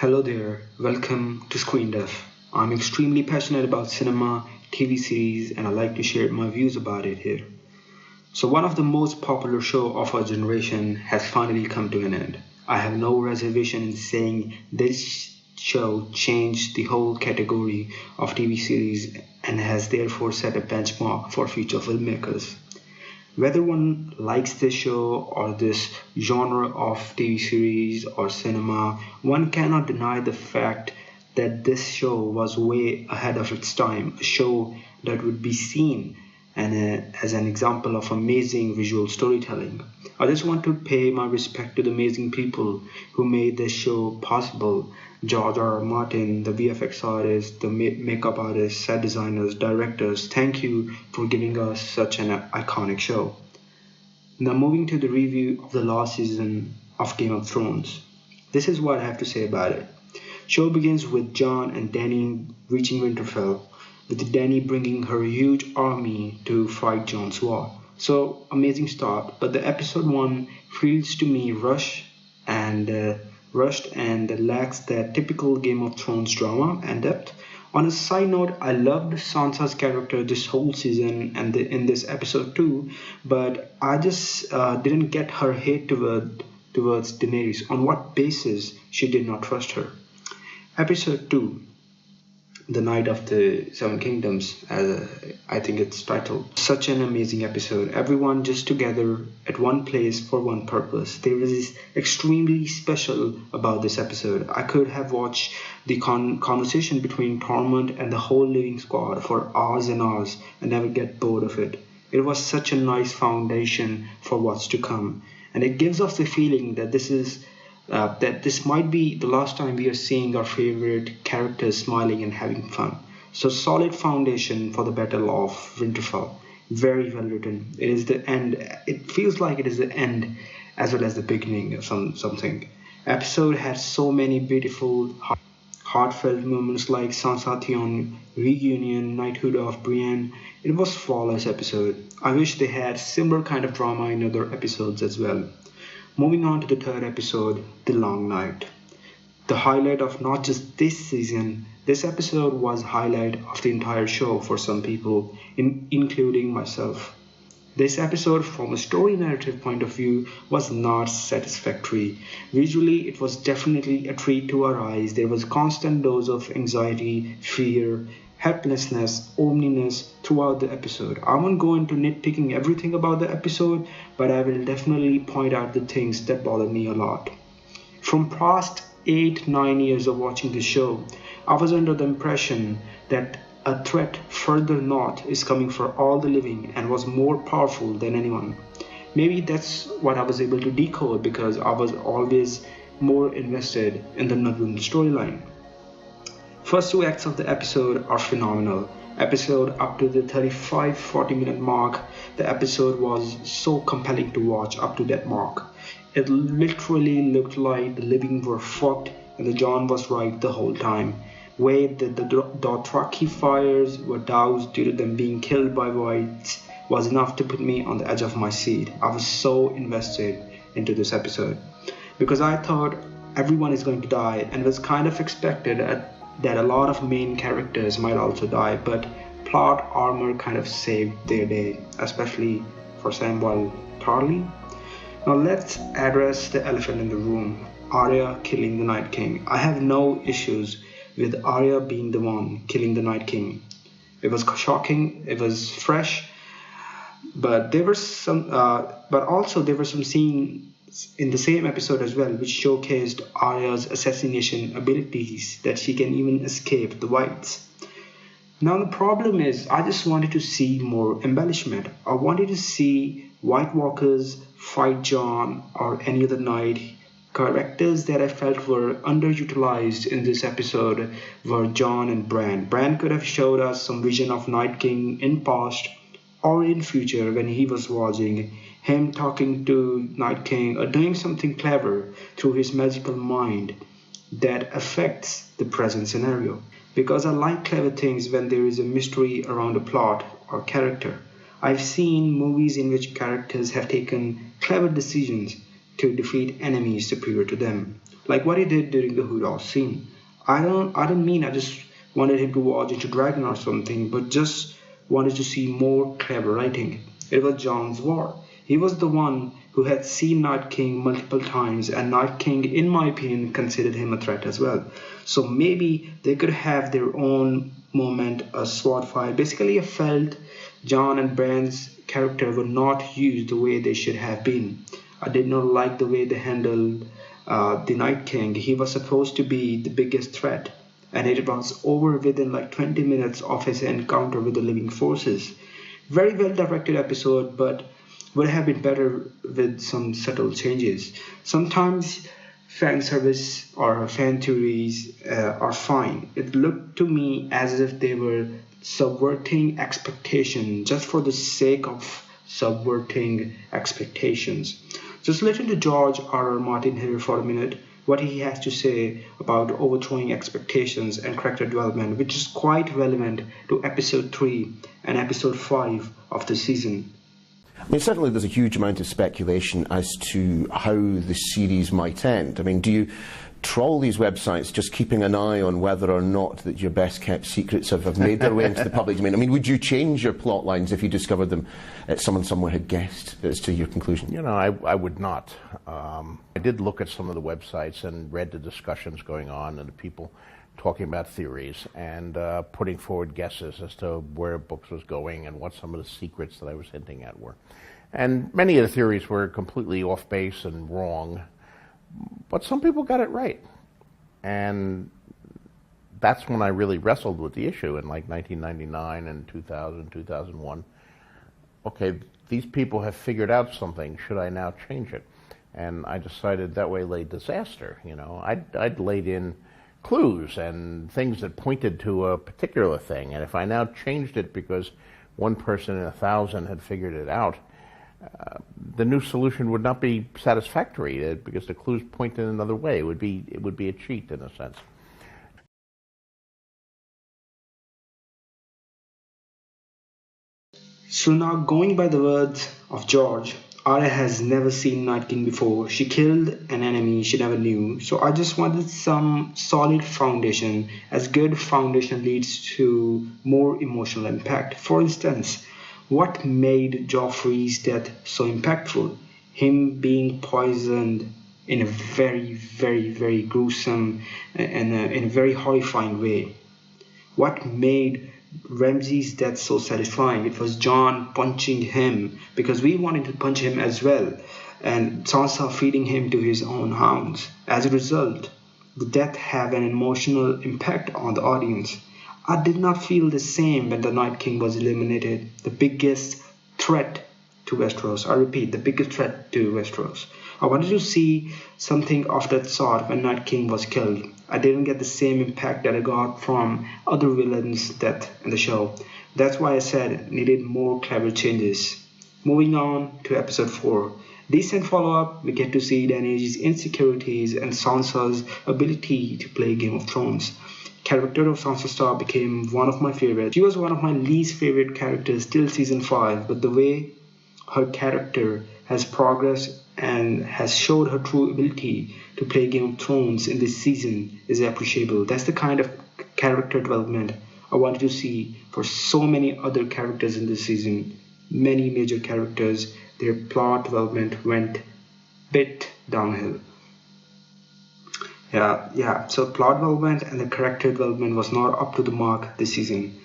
Hello there, welcome to Screendeaf. I'm extremely passionate about cinema, TV series, and I like to share my views about it here. So, one of the most popular show of our generation has finally come to an end. I have no reservation in saying this show changed the whole category of TV series and has therefore set a benchmark for future filmmakers. Whether one likes this show or this genre of TV series or cinema, one cannot deny the fact that this show was way ahead of its time, a show that would be seen as an example of amazing visual storytelling. I just want to pay my respect to the amazing people who made this show possible. George R. R. Martin, the VFX artists, the makeup artists, set designers, directors, thank you for giving us such an iconic show. Now, moving to the review of the last season of Game of Thrones. This is what I have to say about it. Show begins with Jon and Dany reaching Winterfell, with Dany bringing her huge army to fight Jon's war. So, amazing start, but the episode 1 feels to me rushed and lacks that typical Game of Thrones drama and depth. On a side note, I loved Sansa's character this whole season and in this episode too, but I just didn't get her hate towards Daenerys. On what basis she did not trust her? Episode 2, The Night of the Seven Kingdoms, as I think it's titled. Such an amazing episode. Everyone just together at one place for one purpose. There is extremely special about this episode. I could have watched the conversation between Tormund and the whole living squad for hours and hours and never get bored of it. It was such a nice foundation for what's to come, and it gives us the feeling that this might be the last time we are seeing our favorite characters smiling and having fun. So solid foundation for the Battle of Winterfell. Very well written. It is the end. It feels like it is the end as well as the beginning of something. Episode had so many beautiful, heartfelt moments like Sansa Theon reunion, knighthood of Brienne. It was flawless episode. I wish they had similar kind of drama in other episodes as well. Moving on to the third episode, The Long Night. The highlight of not just this season, this episode was highlight of the entire show for some people, including myself. This episode, from a story narrative point of view, was not satisfactory. Visually, it was definitely a treat to our eyes. There was a constant dose of anxiety, fear, helplessness, ominous throughout the episode. I won't go into nitpicking everything about the episode, but I will definitely point out the things that bother me a lot. From past 8-9 years of watching the show, I was under the impression that a threat further north is coming for all the living and was more powerful than anyone. Maybe that's what I was able to decode because I was always more invested in the Northern storyline. First 2 acts of the episode are phenomenal. Episode up to the 35-40 minute mark, the episode was so compelling to watch up to that mark. It literally looked like the living were fucked and the Jon was right the whole time. Way that the Dothraki fires were doused due to them being killed by whites was enough to put me on the edge of my seat. I was so invested into this episode because I thought everyone is going to die and was kind of expected that a lot of main characters might also die, but plot armor kind of saved their day, especially for Samwell Tarly. Now let's address the elephant in the room, Arya killing the Night King. I have no issues with Arya being the one killing the Night King. It was shocking, it was fresh, but there were also there were some scenes in the same episode as well, which showcased Arya's assassination abilities, that she can even escape the whites. Now the problem is, I just wanted to see more embellishment. I wanted to see White Walkers fight Jon or any other knight. Characters that I felt were underutilized in this episode were Jon and Bran. Bran could have showed us some vision of Night King in past or in future when he was watching him talking to Night King or doing something clever through his magical mind that affects the present scenario. Because I like clever things when there is a mystery around a plot or character. I've seen movies in which characters have taken clever decisions to defeat enemies superior to them, like what he did during the Hoodall scene. I don't mean I just wanted him to watch Into Dragon or something, but just wanted to see more clever writing. It was John's war. He was the one who had seen Night King multiple times, and Night King, in my opinion, considered him a threat as well. So maybe they could have their own moment, a sword fight. Basically, I felt John and Bran's character were not used the way they should have been. I did not like the way they handled the Night King. He was supposed to be the biggest threat, and it was over within like 20 minutes of his encounter with the living forces. Very well directed episode, but would have been better with some subtle changes. Sometimes fan service or fan theories are fine. It looked to me as if they were subverting expectation just for the sake of subverting expectations. Just listen to George R. R. Martin here for a minute, what he has to say about overthrowing expectations and character development, which is quite relevant to episode 3 and episode 5 of the season. I mean, certainly there's a huge amount of speculation as to how the series might end. I mean, do you trawl these websites just keeping an eye on whether or not that your best kept secrets have made their way into the public domain? I mean, would you change your plot lines if you discovered them someone somewhere had guessed as to your conclusion? You know, I would not. I did look at some of the websites and read the discussions going on and the people talking about theories and putting forward guesses as to where books was going and what some of the secrets that I was hinting at were. And many of the theories were completely off base and wrong, but some people got it right. And that's when I really wrestled with the issue in like 1999 and 2000, 2001. Okay, these people have figured out something. Should I now change it? And I decided that way lay disaster. You know, I'd laid in clues and things that pointed to a particular thing. And if I now changed it because one person in 1,000 had figured it out, the new solution would not be satisfactory because the clues point in another way. It would be a cheat in a sense. So now, going by the words of George, Arya has never seen Night King before. She killed an enemy she never knew. So I just wanted some solid foundation, as good foundation leads to more emotional impact. For instance, what made Joffrey's death so impactful? Him being poisoned in a very, very, very gruesome and in a very horrifying way. What made Ramsay's death so satisfying? It was Jon punching him because we wanted to punch him as well, and Sansa feeding him to his own hounds. As a result, the death had an emotional impact on the audience. I did not feel the same when the Night King was eliminated, the biggest threat to Westeros. I repeat, the biggest threat to Westeros. I wanted to see something of that sort when Night King was killed. I didn't get the same impact that I got from other villains' death in the show. That's why I said it needed more clever changes. Moving on to episode 4. Decent follow-up, we get to see Daenerys' insecurities and Sansa's ability to play Game of Thrones. Character of Sansa Stark became one of my favorites. She was one of my least favorite characters till season 5, but the way her character has progressed and has showed her true ability to play Game of Thrones in this season is appreciable. That's the kind of character development I wanted to see for so many other characters in this season. Many major characters, their plot development went bit downhill. So plot development and the character development was not up to the mark this season.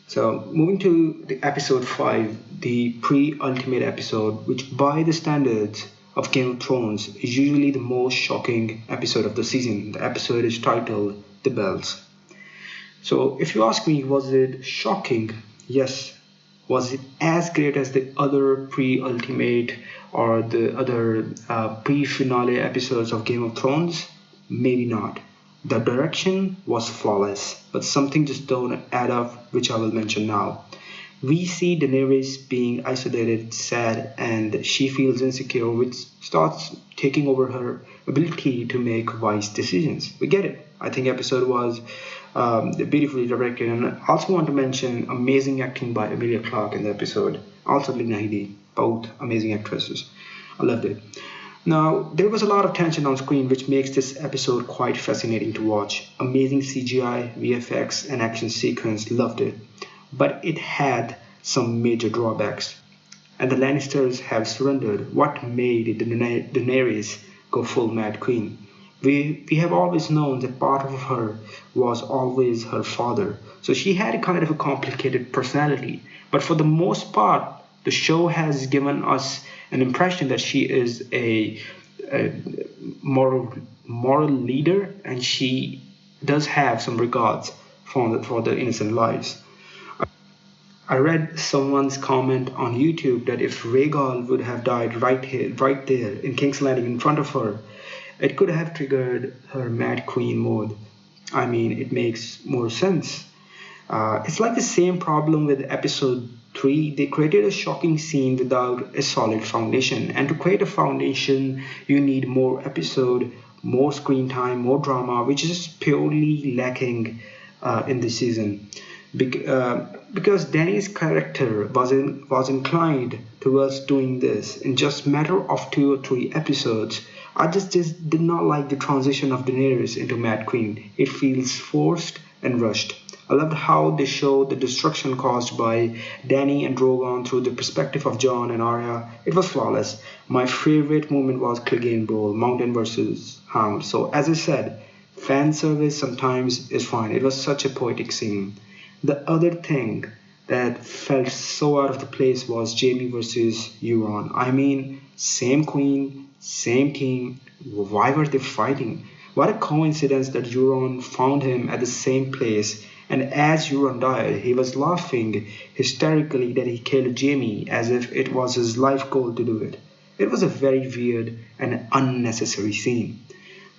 So moving to the episode 5, the pre-ultimate episode, which by the standards of Game of Thrones is usually the most shocking episode of the season. The episode is titled The Bells. So if you ask me, was it shocking? Yes. Was it as great as the other pre-ultimate or the other pre-finale episodes of Game of Thrones? Maybe not. The direction was flawless, but something just don't add up, which I will mention now. We see Daenerys being isolated, sad, and she feels insecure, which starts taking over her ability to make wise decisions. We get it. I think episode was beautifully directed, and I also want to mention amazing acting by Emilia Clarke in the episode. Also Lina Headey, both amazing actresses. I loved it. Now, there was a lot of tension on screen, which makes this episode quite fascinating to watch. Amazing CGI, VFX, and action sequence, loved it. But it had some major drawbacks. And the Lannisters have surrendered. What made Daenerys go full Mad Queen? We have always known that part of her was always her father. So she had a kind of a complicated personality. But for the most part, the show has given us an impression that she is a moral leader, and she does have some regards for the innocent lives. I read someone's comment on YouTube that if Rhaegal would have died right there in King's Landing in front of her, it could have triggered her Mad Queen mode. I mean, it makes more sense. It's like the same problem with episode 3. They created a shocking scene without a solid foundation, and to create a foundation, you need more episode, more screen time, more drama, which is purely lacking in this season. Because Danny's character was inclined towards doing this in just matter of 2 or 3 episodes. I just did not like the transition of Daenerys into Mad Queen. It feels forced and rushed. I loved how they showed the destruction caused by Dany and Drogon through the perspective of Jon and Arya. It was flawless. My favorite moment was Clegane Brawl, Mountain versus Hound. So as I said, fan service sometimes is fine. It was such a poetic scene. The other thing that felt so out of the place was Jaime versus Euron. I mean, same queen, same team. Why were they fighting? What a coincidence that Euron found him at the same place, and as Euron died, he was laughing hysterically that he killed Jaime as if it was his life goal to do it. It was a very weird and unnecessary scene.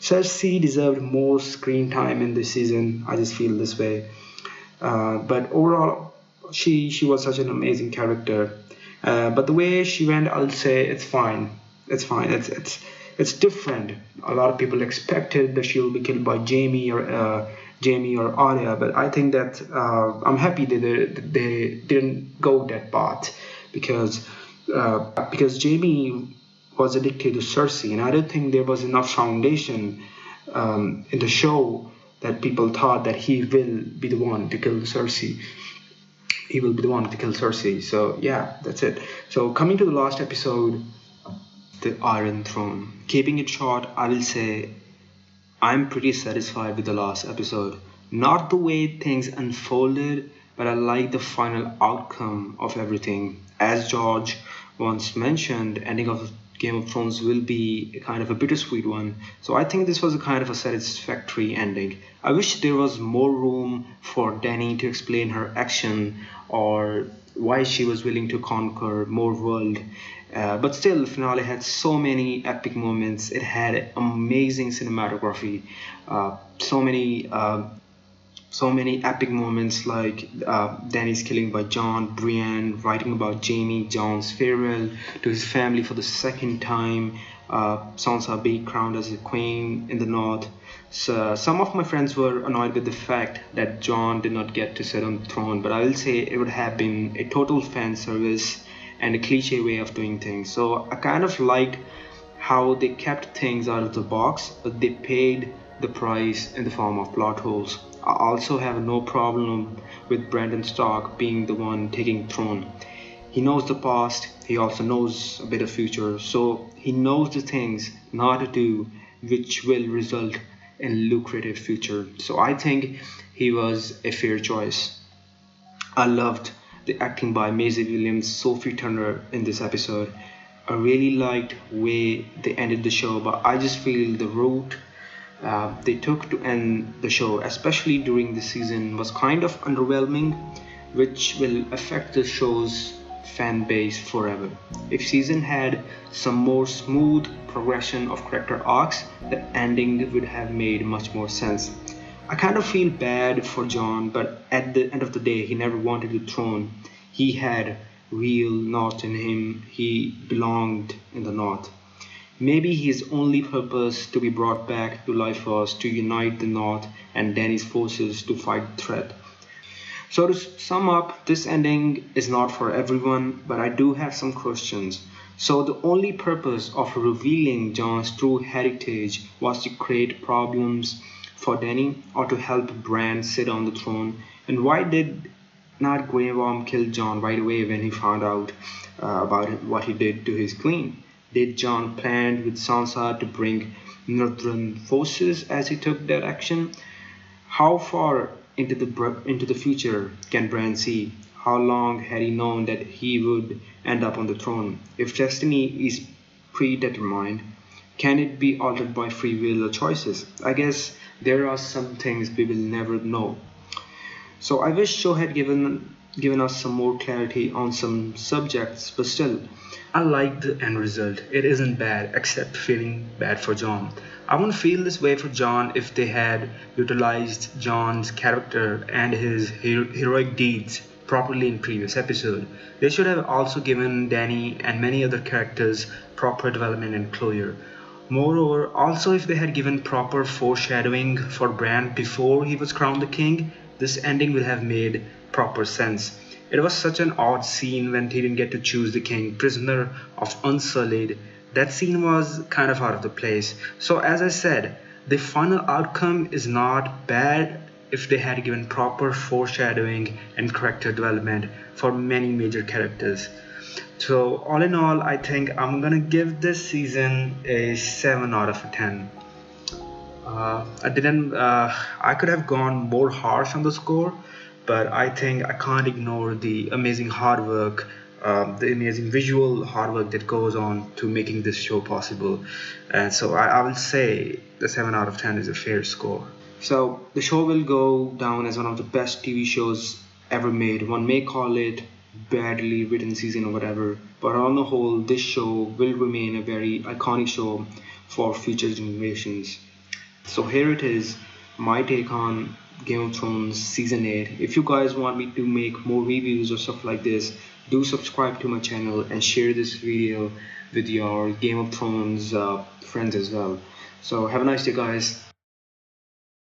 Cersei deserved more screen time in this season. I just feel this way. But overall, she was such an amazing character. But the way she went, I'll say it's fine. It's fine. It's different. A lot of people expected that she'll be killed by Jaime or Arya, but I think that I'm happy that they didn't go that path because Jaime was addicted to Cersei, and I don't think there was enough foundation in the show that people thought that he will be the one to kill Cersei. He will be the one to kill Cersei. So yeah, that's it. So coming to the last episode, the Iron Throne. Keeping it short, I will say I'm pretty satisfied with the last episode. Not the way things unfolded, but I like the final outcome of everything. As George once mentioned, ending of Game of Thrones will be a kind of a bittersweet one. So I think this was a kind of a satisfactory ending. I wish there was more room for Dany to explain her action or why she was willing to conquer more world. But still, the finale had so many epic moments. It had amazing cinematography, so many epic moments like Dany's killing by Jon, Brienne writing about Jaime, Jon's farewell to his family for the second time, Sansa being crowned as a queen in the north. So some of my friends were annoyed with the fact that Jon did not get to sit on the throne, but I will say it would have been a total fan service and a cliche way of doing things. So I kind of liked how they kept things out of the box, but they paid the price in the form of plot holes. I also have no problem with Brandon Stark being the one taking the throne. He knows the past, he also knows a bit of future, so he knows the things not to do which will result in lucrative future. So I think he was a fair choice. I loved the acting by Maisie Williams, Sophie Turner in this episode. I really liked the way they ended the show, but I just feel the route they took to end the show, especially during the season, was kind of underwhelming, which will affect the show's fan base forever. If season had some more smooth progression of character arcs, the ending would have made much more sense. I kind of feel bad for Jon, but at the end of the day, he never wanted the throne. He had real North in him. He belonged in the North. Maybe his only purpose to be brought back to life was to unite the North and Dany's forces to fight the threat. So to sum up, this ending is not for everyone, but I do have some questions. So the only purpose of revealing Jon's true heritage was to create problems for Dany or to help Bran sit on the throne. And why did not Grey Worm kill Jon right away when he found out about what he did to his queen? Did Jon plan with Sansa to bring northern forces as he took that action? How far into the future can Bran see? How long had he known that he would end up on the throne? If destiny is predetermined, can it be altered by free will or choices? I guess there are some things we will never know. So I wish show had given us some more clarity on some subjects, but still, I like the end result. It isn't bad, except feeling bad for Jon. I wouldn't feel this way for Jon if they had utilized Jon's character and his heroic deeds properly in previous episode. They should have also given Dany and many other characters proper development and closure. Moreover, also if they had given proper foreshadowing for Bran before he was crowned the king, this ending would have made proper sense. It was such an odd scene when he didn't get to choose the king, prisoner of Unsullied. That scene was kind of out of the place. So as I said, the final outcome is not bad if they had given proper foreshadowing and character development for many major characters. So all in all, I think I'm gonna give this season a 7 out of 10. I didn't. I could have gone more harsh on the score, but I think I can't ignore the amazing hard work, the amazing visual hard work that goes on to making this show possible. And so I will say the 7 out of 10 is a fair score. So the show will go down as one of the best TV shows ever made. One may call it badly written season or whatever, but on the whole, this show will remain a very iconic show for future generations. So here it is, my take on Game of Thrones Season 8. If you guys want me to make more reviews or stuff like this, do subscribe to my channel and share this video with your Game of Thrones friends as well. So have a nice day, guys.